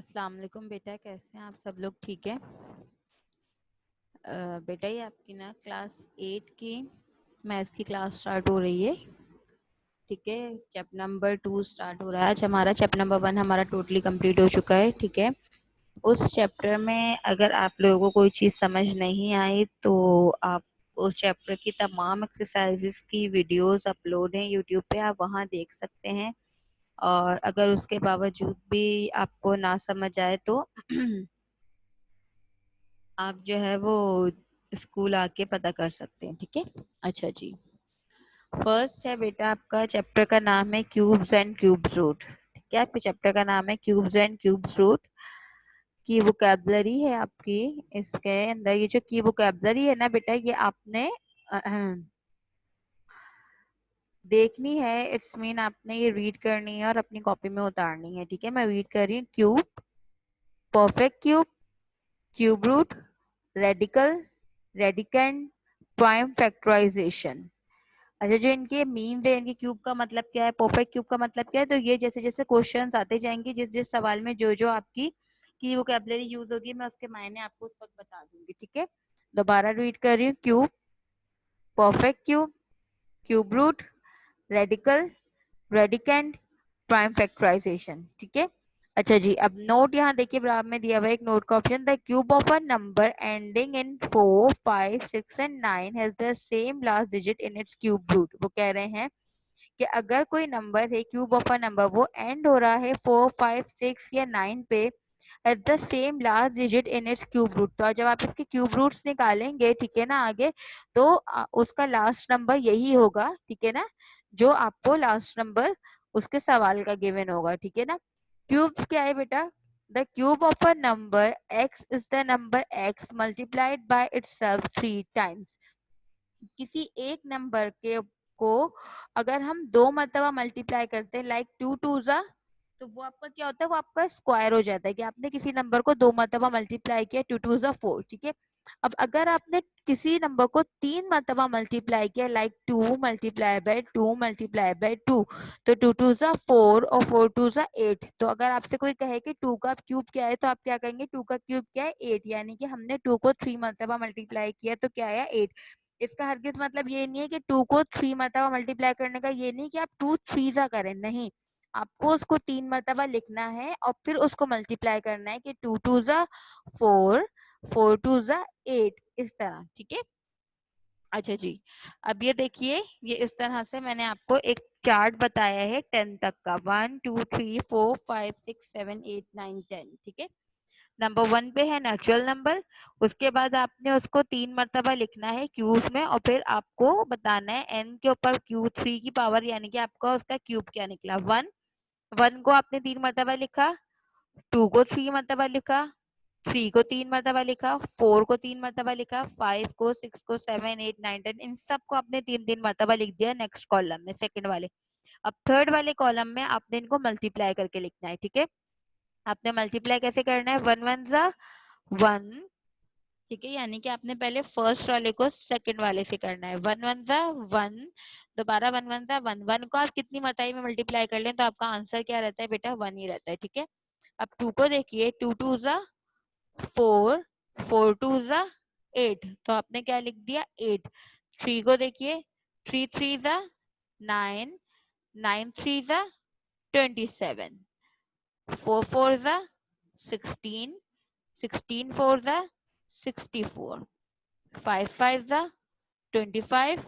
अस्सलाम वालेकुम बेटा, कैसे हैं आप सब लोग? ठीक है। बेटा ये आपकी ना क्लास 8 की मैथ्स की क्लास स्टार्ट हो रही है। ठीक है, चैप्टर नंबर 2 स्टार्ट हो रहा है आज हमारा। चैप्टर नंबर 1 हमारा टोटली कंप्लीट हो चुका है। ठीक है, उस चैप्टर में अगर आप लोगों को कोई चीज़ समझ नहीं आई तो आप उस चैप्टर की तमाम एक्सरसाइजेस की वीडियोस अपलोड हैं यूट्यूब पे, आप वहाँ देख सकते हैं। और अगर उसके बावजूद भी आपको ना समझ आए तो आप जो है वो स्कूल आके पता कर सकते हैं। ठीक है, अच्छा जी। फर्स्ट है बेटा आपका चैप्टर का नाम है क्यूब्स एंड क्यूब्स रूट। ठीक है, आपके चैप्टर का नाम है क्यूब्स एंड क्यूब्स रूट। की वोकैबुलरी है आपकी, इसके अंदर ये जो की वोकैबुलरी है ना बेटा, ये आपने देखनी है। इट्स मीन आपने ये रीड करनी है और अपनी कॉपी में उतारनी है। ठीक है, मैं रीड कर रही हूँ। Cube, perfect cube, cube root, radical, radicand, prime factorisation. अच्छा, जो इनके मीन्स है, इनके क्यूब का मतलब क्या है, परफेक्ट क्यूब का मतलब क्या है, तो ये जैसे जैसे क्वेश्चंस आते जाएंगे, जिस जिस सवाल में जो जो आपकी की वोकैबुलरी यूज होगी, मैं उसके मायने आपको उस वक्त बता दूंगी। ठीक है, दोबारा रीड कर रही हूँ। Cube, perfect cube, cube root, radical, radicand, prime factorisation. ठीक है, अच्छा जी। अब नोट यहाँ देखिए, बराबर में दिया हुआ है एक नोट का option. The cube of a number ending in 4, 5, 6 and 9 has the same last digit in its cube root. वो कह रहे हैं कि अगर कोई नंबर है, क्यूब ऑफ अ नंबर, वो एंड हो रहा है 4, 5, 6 या 9 पे, at the same last digit in its cube root, तो जब आप इसके क्यूब रूट्स निकालेंगे, ठीक है ना, आगे, तो उसका लास्ट नंबर यही होगा। ठीक है ना, जो आपको लास्ट नंबर उसके सवाल का गिवन होगा। ठीक है ना, क्यूब्स क्या है बेटा? The cube of a number x is the number x multiplied by itself 3 times. किसी एक नंबर के को अगर हम 2 मरतबा मल्टीप्लाई करते हैं, लाइक 2 टू जा, तो वो आपका क्या होता है, वो आपका स्क्वायर हो जाता है कि आपने किसी नंबर को 2 मरतबा मल्टीप्लाई किया, 2 टू जा 4। ठीक है, अब अगर आपने किसी नंबर को 3 मरतबा मल्टीप्लाई किया, like 2 multiply by 2 multiply by 2, तो 2 टू जा 4 और 4 टू जा 8। तो अगर आपसे कोई कहे कि 2 का क्यूब क्या है, तो आप क्या कहेंगे? 2 का क्यूब क्या है? 8, यानी कि हमने 2 को 3 मरतबा मल्टीप्लाई किया, तो क्या आया? 8। इसका हरगिज मतलब ये नहीं है कि 2 को 3 मरतबा मल्टीप्लाई करने का ये नहीं कि आप 2 3 करें, नहीं, आपको उसको 3 मरतबा लिखना है और फिर उसको मल्टीप्लाई करना है कि 2 टू जा 4, 4 टू जा 8, इस तरह। ठीक है, अच्छा जी। अब ये देखिए, ये इस तरह से मैंने आपको एक चार्ट बताया है 10 तक का, 1 2 3 4 5 6 7 8 9 10। ठीक है, नंबर 1 पे है नेचुरल नंबर, उसके बाद आपने उसको 3 मरतबा लिखना है क्यूब में, और फिर आपको बताना है n के ऊपर क्यू 3 की पावर, यानी कि आपका उसका क्यूब क्या निकला। 1, 1 को आपने 3 मरतबा लिखा, 2 को 3 मरतबा लिखा, 3 को 3 मरतबा लिखा, 4 को 3 मरतबा लिखा, 5 को, 6 को, 7 8 9 10, इन सब को आपने 3 मरतबा लिख दिया नेक्स्ट कॉलम में, सेकंड वाले। अब थर्ड वाले कॉलम में आपने इनको मल्टीप्लाई करके लिखना है। ठीक है, आपने मल्टीप्लाई कैसे करना है? 1 1 जा 1। ठीक है, यानी कि आपने पहले फर्स्ट वाले को सेकंड वाले से करना है। 1 1 जा 1, दोबारा 1 1 जा 1। 1 को आप कितनी मताई में मल्टीप्लाई कर लें तो आपका आंसर क्या रहता है बेटा? 1 ही रहता है। ठीक है, अब 2 को देखिए, 2 2 जा 4, 4 2 जा 8, तो आपने क्या लिख दिया? 8। 3 को देखिए, 3 3 जा 9, 9 3 जा 27, 4 4 जा 16, 16 4 जा 64, 5 5 जा 25,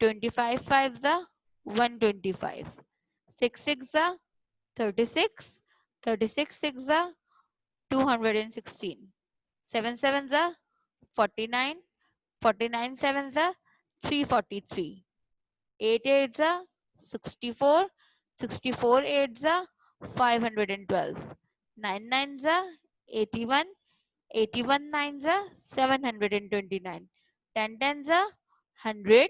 25 5 जा 125, 6 6 जा 36, 36 6 जा 216, 7 7 जा 49, 49 7 जा 343, 8 8 जा 64, 64 8 जा 512, 9 9 जा 81, 81 9 जा 729, 10 10 जा 100,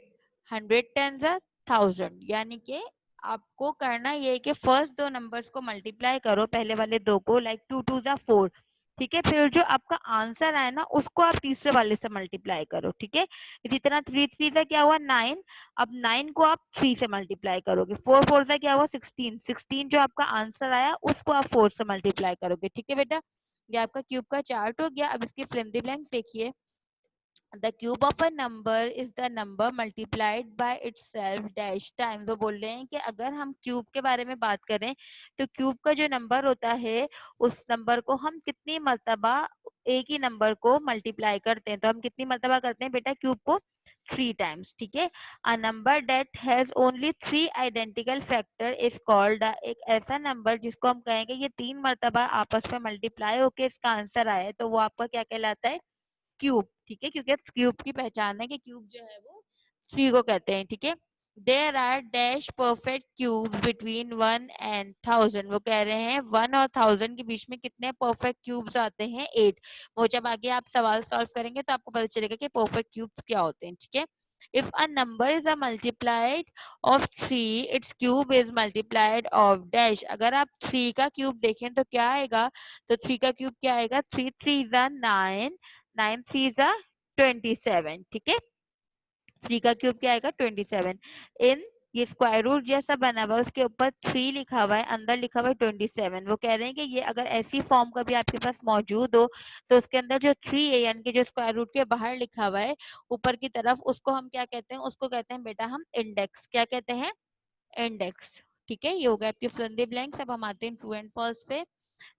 100 10 जा 1000। यानी कि आपको करना ये है कि फर्स्ट दो नंबर्स को मल्टीप्लाई करो, पहले वाले दो को, लाइक 2 2 जा 4, ठीक है। फिर जो आपका आंसर आया ना उसको आप तीसरे वाले से मल्टीप्लाई करो, ठीक है। इसी तरह 3 3 से क्या हुआ 9, अब 9 को आप 3 से मल्टीप्लाई करोगे, 4 4 से क्या हुआ 16, 16 जो आपका आंसर आया उसको आप 4 से मल्टीप्लाई करोगे, ठीक है बेटा। ये आपका क्यूब का चार्ट हो गया। अब इसकी फिल इन द ब्लैंक्स देखिए। The cube of a number is the number multiplied by itself dash time। तो बोल रहे हैं कि अगर हम क्यूब के बारे में बात करें तो क्यूब का जो नंबर होता है उस नंबर को हम कितनी मर्तबा एक ही नंबर को मल्टीप्लाई करते हैं। तो हम कितनी मर्तबा करते हैं बेटा क्यूब को 3 टाइम्स, ठीक है। A number that has only 3 identical factor is called, एक ऐसा नंबर जिसको हम कहेंगे ये 3 मर्तबा आपस में मल्टीप्लाई होके इसका आंसर आया है तो वो आपका क्या कहलाता है क्यूब, ठीक है। क्योंकि क्यूब की पहचान है कि क्यूब जो है वो 3 को कहते हैं, ठीक है। There are dash perfect cube between 1 and 1000। वो कह रहे हैं 1 और 1000 के बीच में कितने परफेक्ट क्यूब्स आते हैं 8। वो जब आगे आप सवाल सॉल्व करेंगे तो आपको पता चलेगा कि परफेक्ट क्यूब्स क्या होते हैं, ठीक है। If a number is a multiplied of 3 it's cube is multiplied of dash. अगर आप 3 का क्यूब देखें तो क्या आएगा, तो 3 का क्यूब क्या आएगा, 3 3 is 9, 9 3 is 27, ठीक है। 3 का क्यूब क्या आएगा 27। इन ये स्क्वायर रूट जैसा बना हुआ है उसके ऊपर 3 लिखा हुआ है, अंदर लिखा हुआ है 27। वो कह रहे हैं कि ये अगर ऐसी फॉर्म कभी आपके पास मौजूद हो तो उसके अंदर जो 3 है यानी कि जो स्क्वायर रूट के बाहर लिखा हुआ है ऊपर की तरफ उसको हम क्या कहते हैं, उसको कहते हैं बेटा हम इंडेक्स। क्या कहते हैं, इंडेक्स, ठीक है। ये हो गया आपके फिल इन द ब्लैंक्स। अब हम आते हैं ट्रू एंड फॉल्स पे।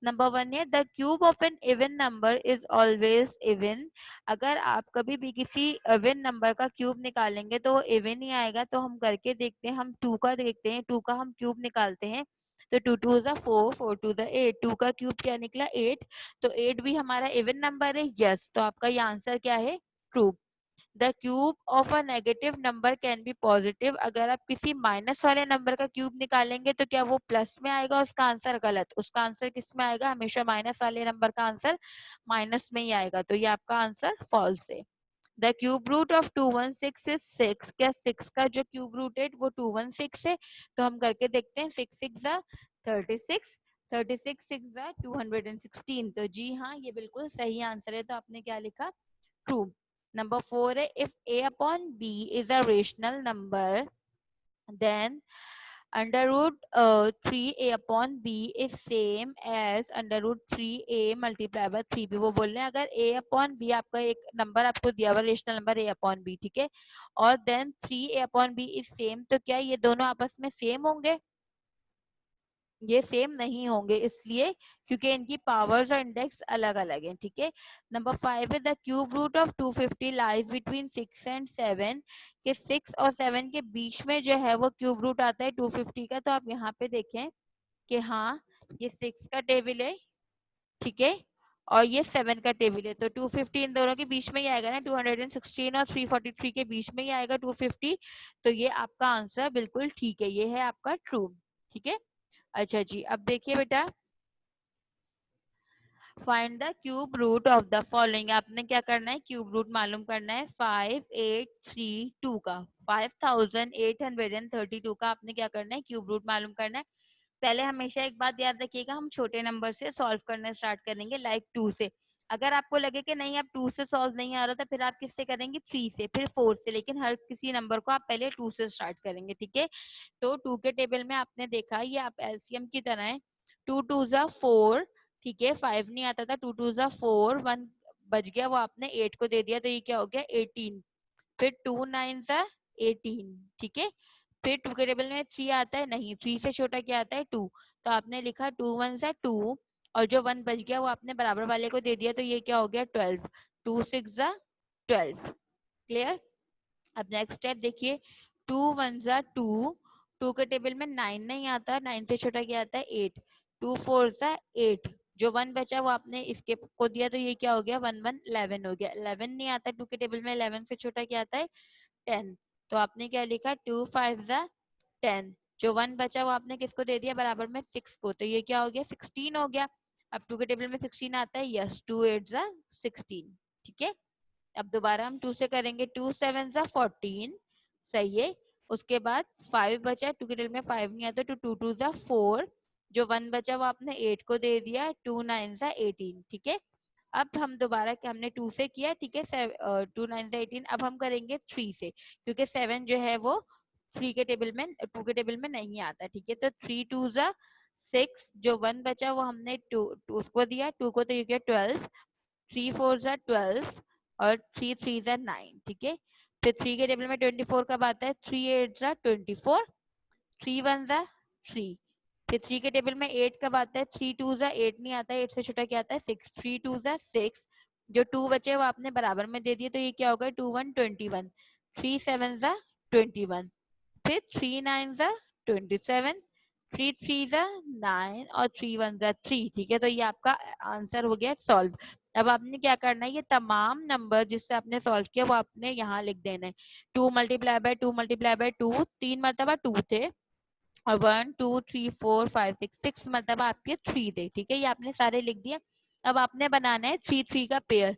नंबर 1 है the cube of an even number is always even. अगर आप कभी भी किसी इवन नंबर का क्यूब निकालेंगे तो वो इवन ही आएगा। तो हम करके देखते हैं, हम 2 का देखते हैं, 2 का हम क्यूब निकालते हैं तो 2 2 is 4, 4 2 is 8। 2 का क्यूब क्या निकला 8। तो 8 भी हमारा इवन नंबर है, यस। तो आपका ये आंसर क्या है, true. The cube of a negative number can be positive. अगर आप किसी माइनस वाले नंबर का क्यूब निकालेंगे तो क्या वो प्लस में आएगा, उसका आंसर गलत। उसका आंसर किस में आएगा, हमेशा माइनस वाले नंबर का आंसर माइनस में ही आएगा। तो ये आपका आंसर फॉल्स है। The cube root of 216 is 6। क्या 6 का जो क्यूब रूट है वो 216 है। तो हम करके देखते हैं, 6 6 36, 36 6 216। तो जी हाँ ये बिल्कुल सही आंसर है। तो आपने क्या लिखा, ट्रू। नंबर 4 है if a upon b is a rational number then under root 3a upon b is same as under root 3a multiplied by 3b। वो बोल रहे हैं अगर a upon b आपका एक नंबर आपको दिया हुआ rational number a upon b, ठीक है, और then 3a upon b is same, तो क्या ये दोनों आपस में सेम होंगे, ये सेम नहीं होंगे, इसलिए क्योंकि इनकी पावर्स और इंडेक्स अलग अलग हैं, ठीक है। नंबर 5 है the cube root of 250 lies between 6 and 7। के 6 और 7 के बीच में जो है वो क्यूब रूट आता है 250 का। तो आप यहाँ पे देखें कि हाँ ये 6 का टेबल है, ठीक है, और ये 7 का टेबल है। तो 250 इन दोनों के बीच में ही आएगा ना, 216 और 343 के बीच में ही आएगा 250। तो ये आपका आंसर बिल्कुल ठीक है, ये है आपका ट्रू, ठीक है। अच्छा जी, अब देखिए बेटा, find the cube root of the following. आपने क्या करना है, क्यूब रूट मालूम करना है 5832 का, 5832 का आपने क्या करना है, क्यूब रूट मालूम करना है। पहले हमेशा एक बात याद रखिएगा, हम छोटे नंबर से सॉल्व करना स्टार्ट करेंगे, लाइक 2 से। अगर आपको लगे कि नहीं अब 2 से सॉल्व नहीं आ रहा था, फिर आप किससे करेंगे, 3 से, फिर 4 से, लेकिन हर किसी नंबर को आप पहले 2 से स्टार्ट करेंगे, ठीक है। तो 2 के टेबल में आपने देखा ये आप एलसीएम की तरह है, 2 2 जा 4, ठीक है, 5 नहीं आता था, 2 2 जा 4, 1 बच गया, वो आपने 8 को दे दिया, तो ये क्या हो गया 18। फिर 2 9 जा 18, ठीक है। फिर 2 के टेबल में 3 आता है, नहीं 3 से छोटा क्या आता है 2। तो आपने लिखा 2 1 जा 2, और जो 1 बच गया वो आपने बराबर वाले को दे दिया, तो ये क्या हो गया 12। 2 6 जा 12, क्लियर। अब नेक्स्ट स्टेप देखिए, 2 1 जा 2, 2 के टेबल में 9 नहीं आता, 9 से छोटा क्या आता है 8। 2 4 जा 8, जो 1 बचा वो आपने इसके को दिया, तो ये क्या हो गया 1 1 11 हो गया। 11 नहीं आता 2 के टेबल में, 11 से छोटा क्या आता है 10। तो आपने क्या लिखा 2 5 जा 10, जो 1 बचा वो आपने किसको दे दिया बराबर में 6 को, तो ये क्या हो गया 16 हो गया। अब 2 के टेबल में 16 आता है, यस 2 8 जा 16, ठीक है। अब दोबारा हम 2 से करेंगे, 2 7 जा 14, सही है। उसके बाद 5 बचा, 2 के टेबल में 5 नहीं आता, तो 2 2 जा 4, जो 1 बचा वो आपने 8 को दे दिया, 2 9 सा 18, ठीक है। अब हम दोबारा हमने 2 से किया, ठीक है, 2 9 सा 18। अब हम करेंगे 3 से, क्योंकि 7 जो है वो 3 के टेबल में 2 के टेबल में नहीं आता, ठीक है। तो 3 2 सा 6, जो 1 बचा वो हमने 2 उसको दिया, 2 को तो ये किया 12, 3 4 सा 12 और 3 3 सा 9, ठीक है। फिर 3 के टेबल में 24 कब आता है, 3 8 सा 24, 3 1 सा 3। फिर 3 के टेबल में 8 कब आता है, 3 2 सा 8 नहीं आता है, 8 से छोटा क्या आता है 6, 3 2 सा 6। जो 2 बचे वो आपने बराबर में दे दिए, तो ये क्या होगा 2 1 21, 3 7 सा 21, फिर 3 9 सा 27, 3 3 सा 9 और 3 1 सा 3, ठीक है। तो ये आपका आंसर हो गया सॉल्व। अब आपने क्या करना है, ये तमाम नंबर जिससे आपने सॉल्व किया वो आपने यहाँ लिख देना है। 2 मल्टीप्लाई बाय 2 मल्टीप्लाई बाय 2, 3 मरतबा 2 थे, और 1 2 3 4 5 6 मतलब आपके 3 थे, ठीक है। ये आपने सारे लिख दिया। अब आपने बनाना है 3 3 का पेयर।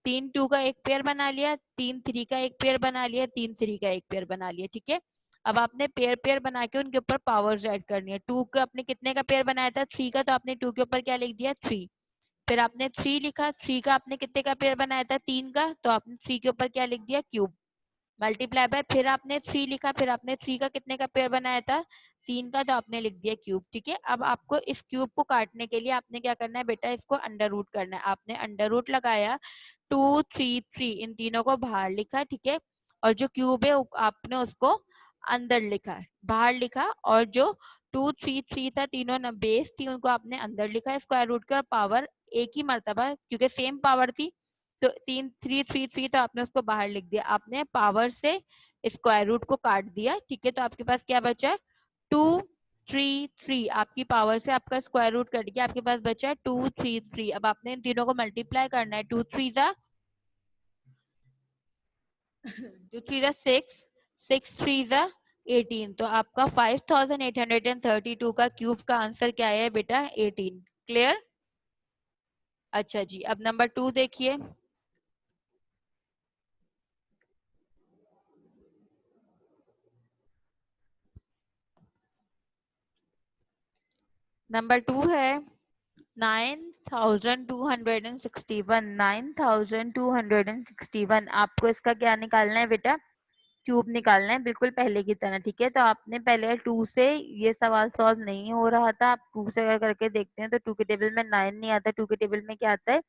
3 2 का एक पेयर बना लिया, 3 3 का एक पेयर बना लिया, 3 3 का एक पेयर बना लिया, ठीक है। अब आपने पेयर पेयर बना के उनके ऊपर पावर्स ऐड करनी है। 2 का आपने कितने का पेयर बनाया था, 3 का, तो आपने 2 के ऊपर क्या लिख दिया 3। फिर आपने 3 लिखा, 3 का आपने कितने का पेयर बनाया था, 3 का, तो आपने 3 के ऊपर क्या लिख दिया क्यूब। मल्टीप्लाई बाय, फिर आपने 3 लिखा, फिर आपने 3 का कितने का पेयर बनाया था, 3 का, तो आपने लिख दिया क्यूब, ठीक है। अब आपको इस क्यूब को काटने के लिए आपने क्या करना है बेटा, इसको अंडर रूट करना है। आपने अंडर रूट लगाया, 2 3 3 इन तीनों को बाहर लिखा, ठीक है। और जो क्यूब है आपने उसको अंदर लिखा, बाहर लिखा, और जो 2 3 3 था, तीनों न बेस थी उनको आपने अंदर लिखा, स्क्वायर रूट का पावर एक ही मर्तबा, क्योंकि सेम पावर थी, तो 3 3 3 3, तो आपने उसको बाहर लिख दिया। आपने पावर से स्क्वायर रूट को काट दिया, ठीक है। तो आपके पास क्या बचा, 2 3 3, आपकी पावर से आपका स्क्वायर रूट कट गया, आपके पास बचा 2 3 3। अब आपने इन तीनों को मल्टीप्लाई करना है, 2 3 जा 2 3 जा 6, 6 3 जा 18, तो आपका 5832 का क्यूब का आंसर क्या है बेटा, 18। क्लियर? अच्छा जी, अब नंबर 2 देखिए। नंबर 2 है 9261, 9261। आपको इसका क्या निकालना है बेटा, क्यूब निकालना है, बिल्कुल पहले की तरह, ठीक है। तो आपने पहले 2 से ये सवाल सॉल्व नहीं हो रहा था, आप 2 से अगर करके देखते हैं तो 2 के टेबल में 9 नहीं आता, 2 के टेबल में क्या आता है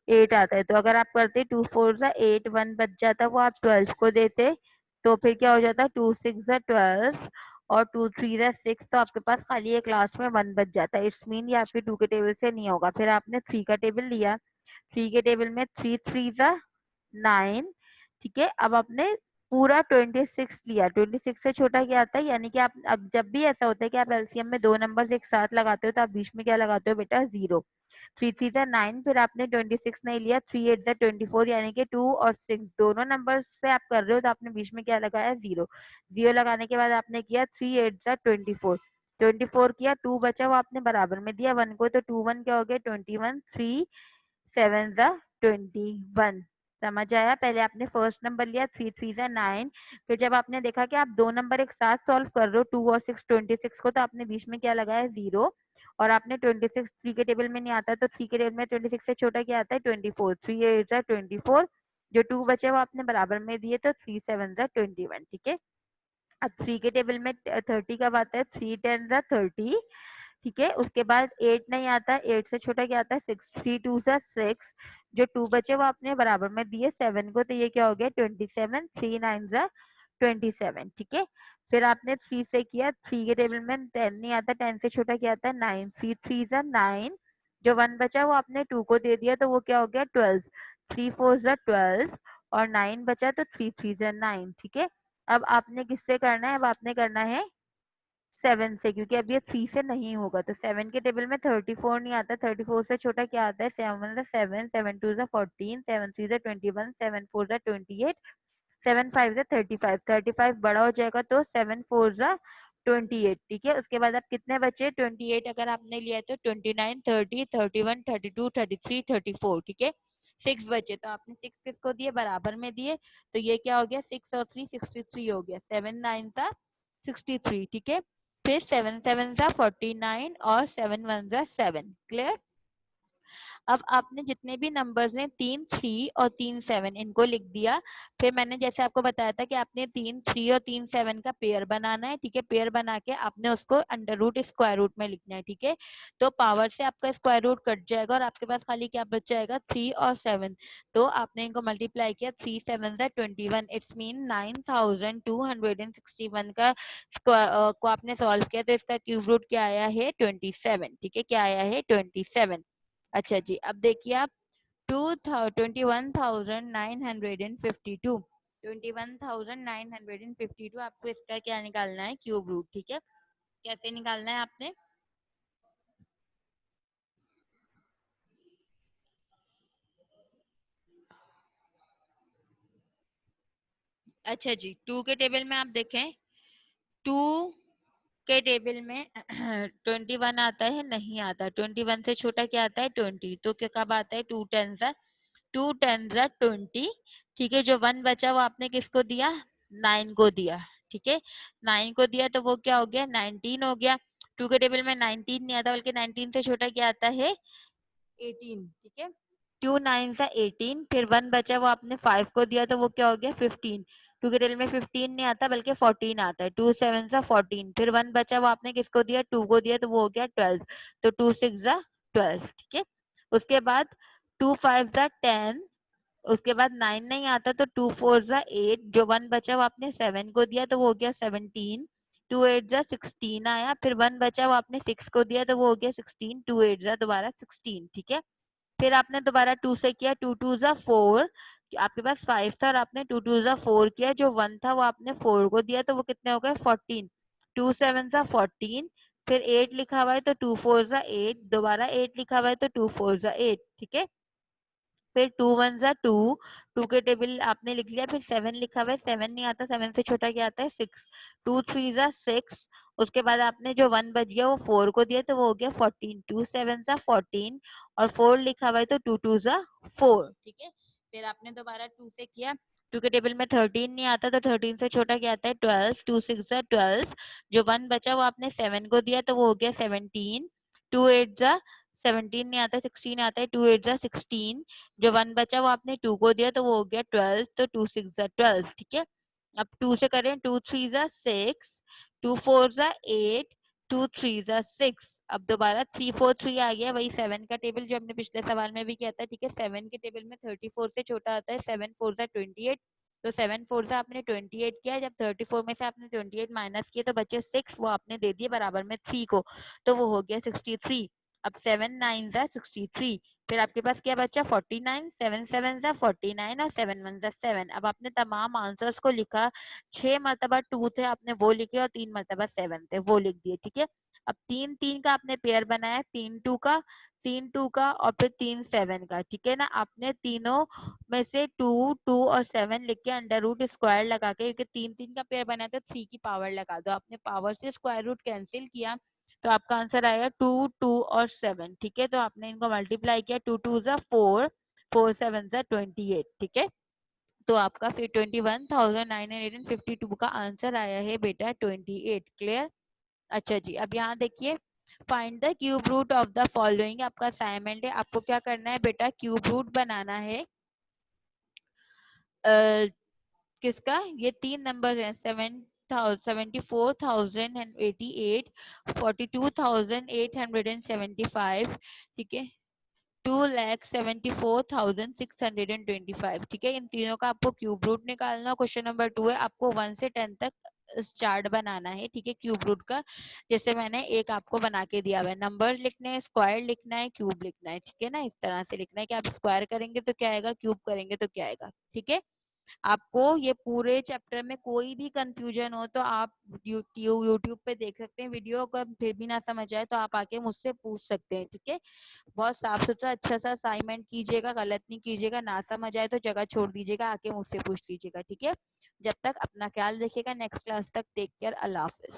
8 आता है। तो अगर आप करते 2 4 सा 8, 1 बच जाता, वो आप 12 को देते, तो फिर क्या हो जाता 2 6 सा 12 और 2 3 सा 6, तो आपके पास खाली एक लास्ट में 1 बच जाता है। इट्स मीन ये आपके 2 के टेबल से नहीं होगा। फिर आपने 3 का टेबल लिया, 3 के टेबल में 3 3 सा 9, ठीक है। अब आपने पूरा 26 लिया, 26 से छोटा क्या आता है, यानी कि आप जब भी ऐसा होता है कि आप एलसीएम में दो नंबर्स एक साथ लगाते हो तो आप बीच में क्या लगाते हो बेटा, 0। 3 3 था 9, फिर आपने 26 नहीं लिया, 3 8 था 24, यानी कि 2 और 6 दोनों नंबर से आप कर रहे हो, तो आपने बीच में क्या लगाया 0। 0 लगाने के बाद आपने किया 3 8 था 24, 24 किया, 2 बचा वो आपने बराबर में दिया 1 को, तो 2 1 क्या हो गया 21, 3 7 जा 21। समझ आया? पहले आपने फर्स्ट नंबर लिया, 3 3 जा 9, फिर जब आपने देखा कि आप दो नंबर एक साथ सॉल्व कर रहे हो 2 और 6 26 को, तो आपने बीच में क्या लगाया 0, और आपने 26 3 के टेबल में नहीं आता, तो 3 के टेबल में 26 से छोटा क्या आता है 24, 3 8 जा 24, जो 2 बचे वो आपने बराबर में दिए, तो 3 7 जा 21, ठीक है। अब 3 के टेबल में 30 कब आता है, 3 10 जा 30, ठीक है। उसके बाद 8 नहीं आता, 8 से छोटा क्या आता है 6, 3 2 सा 6, जो 2 बचे वो आपने बराबर में दिए 7 को, तो ये क्या हो गया 27, 3 9 जा 27, ठीक है। फिर आपने 3 से किया, 3 के टेबल में 10 नहीं आता, 10 से छोटा क्या आता है 9, 3 3 जा 9, जो 1 बचा वो आपने 2 को दे दिया, तो वो क्या हो गया 12, 3 4 जा 12, और 9 बचा, तो 3 3 जा 9, ठीक है। अब आपने किससे करना है, अब आपने करना है 7 से, क्योंकि अब ये 3 से नहीं होगा, तो 7 के टेबल में 34 नहीं आता, 34 से छोटा क्या आता है 7 7, 7 2 14, 7 3 21, 7 4 28, 7 5 35, 35 बड़ा हो जाएगा, तो 7 4 28, ठीक है। उसके बाद आप कितने बचे 28 अगर आपने लिया है तो 29 30 31 32 33 34, ठीक है। 6 बचे, तो आपने 6 किसको दिए, बराबर में दिए, तो ये क्या हो गया 6 और 3 63 हो गया, 7 9 63, ठीक है। फिर 7 7 जा 49 और 7 1 जा 7। क्लियर। अब आपने जितने भी नंबर्स हैं 3 3 और 3 7 इनको लिख दिया। फिर मैंने जैसे आपको बताया था कि आपने 3 3 और 3 7 का पेयर बनाना है। ठीक है, पेयर बना के आपने उसको अंडर रूट स्क्वायर रूट में लिखना है। ठीक है, तो पावर से आपका स्क्वायर रूट कट जाएगा और आपके पास खाली क्या बच जाएगा 3 और 7। तो आपने इनको मल्टीप्लाई किया 3 7 21। इट्स मीन 9261 का को आपने सॉल्व किया तो इसका क्यूब रूट क्या आया है 27। ठीक है, क्या आया है 27। अच्छा जी, अब देखिए आप 21,952 21,952 आपको इसका क्या निकालना है क्यूब रूट। ठीक है, कैसे निकालना है आपने? अच्छा जी, 2 के टेबल में आप देखें 2 के टेबल में 21 आता है, नहीं आता। 21 से छोटा क्या आता है 20। तो क्या कब आता है 2 10 20। ठीक है, जो 1 बचा वो आपने किसको दिया 9 को दिया। ठीक है, 9 को दिया तो वो क्या हो गया 19 हो गया। 2 के टेबल में 19 नहीं आता बल्कि 19 से छोटा क्या आता है 18। ठीक है, 2 9 सा 18। फिर 1 बचा वो आपने 5 को दिया तो वो क्या हो गया 15। 2 के टेबल में 15 नहीं आता बल्कि 14 आता है। 2 7 सा 14। फिर 1 बचा वो आपने किसको दिया 2 को दिया तो वो हो गया 12। तो 2 6 सा 12। ठीक है, उसके बाद 2 5 सा 10। उसके बाद 9 नहीं आता तो 2 4 जा 8। जो 1 बचा वो आपने 7 को दिया तो वो हो गया 17। 2 8 जा 16 आया। फिर 1 बचा वो आपने 6 को दिया तो वो हो गया 16। 2 8 जा दोबारा 16। ठीक है, फिर आपने दोबारा 2 से किया 2 2 जा 4। आपके पास 5 था और आपने 2 2 जा 4 किया। जो 1 था वो आपने 4 को दिया तो वो कितने हो गए 14। 2 7 जा 14। फिर 8 लिखा हुआ है तो 2 4 जा 8। दोबारा 8 लिखा हुआ है तो 2 4 जा 8। ठीक है, फिर 2 1 जा 2। 2 के टेबल आपने लिख लिया। फिर 7 लिखा हुआ है, 7 नहीं आता। 7 से छोटा क्या आता है 6। 2 3 जा 6। उसके बाद आपने जो 1 बच गया वो 4 को दिया तो वो हो गया 14। 2 7 जा 14 और 4 लिखा हुआ है तो 2 2 जा 4। ठीक है, फिर आपने दोबारा 2 से किया। 2 के टेबल में 13 नहीं आता तो 13 से छोटा क्या आता है 12। 2 6 जा 12। जो 1 बचा वो आपने 7 को दिया तो वो हो गया 17। 2 8 जा 17 नहीं आता, 16 आता है। 2 8 जा 16। जो 1 बचा वो आपने 2 को दिया तो वो हो गया 12। तो 2 6 जा 12। ठीक है, अब 2 से करें 2 3 जा 6। 2 4 जा 8। 2 3 जा 6। अब दोबारा 3 4 3 आ गया, वही 7 का टेबल जो हमने पिछले सवाल में भी किया था। ठीक है, 7 के टेबल में 34 से छोटा आता है। 7 4 जा 28। तो 7 4 से आपने 28 किया। जब 34 में से आपने 28 माइनस किया तो बचे 6, वो आपने दे दिए बराबर में 3 को, तो वो हो गया 63। अब 7 9 जा 63। फिर आपके पास क्या बचा 49। 7 7 जा 49 और 7 1 जा 7। अब आपने तमाम आंसर्स को लिखा। 6 मरतबा 2 थे आपने वो लिखे और 3 मरतबा 7 थे वो लिख दिए। ठीक है, अब 3 3 का आपने पेयर बनाया, 3 2 का, 3 2 का और फिर 3 7 का। ठीक है ना, आपने तीनों में से 2 2 और 7 लिख के अंडर रूट स्क्वायर लगा के, क्योंकि 3 3 का पेयर बनाया तो 3 की पावर लगा दो। आपने पावर से स्क्वायर रूट कैंसिल किया तो आपका आंसर आएगा 2 2 और 7। ठीक है, तो आपने इनको मल्टीप्लाई किया। 2 2 जा 4, 4 7 जा 28। ठीक है, तो आपका फिर 21,952 का आंसर आया है बेटा 28। क्लियर। अच्छा जी, अब यहाँ देखिए find the cube root of the following आपका असाइनमेंट है। आपको क्या करना है बेटा, क्यूब रूट बनाना है। किसका? ये 3 नंबर है 74,088, 42,875। ठीक है, 2,74,625। ठीक है, इन तीनों का आपको क्यूब रूट निकालना। क्वेश्चन नंबर 2 है, आपको 1 से 10 तक चार्ट बनाना है। ठीक है, क्यूब रूट का, जैसे मैंने एक आपको बना के दिया हुआ है। नंबर लिखने हैं, स्क्वायर लिखना है, क्यूब लिखना है। ठीक है ना, इस तरह से लिखना है कि आप स्क्वायर करेंगे तो क्या आएगा, क्यूब करेंगे तो क्या आएगा। ठीक है, आपको ये पूरे चैप्टर में कोई भी कंफ्यूजन हो तो आप यूट्यूब पे देख सकते हैं वीडियो। अगर फिर भी ना समझ आए तो आप आके मुझसे पूछ सकते हैं। ठीक है, बहुत साफ सुथरा अच्छा सा असाइनमेंट कीजिएगा, गलत नहीं कीजिएगा। ना समझ आए तो जगह छोड़ दीजिएगा, आके मुझसे पूछ लीजिएगा। ठीक है, जब तक अपना ख्याल रखिएगा। नेक्स्ट क्लास तक टेक केयर, अल्लाह हाफिज।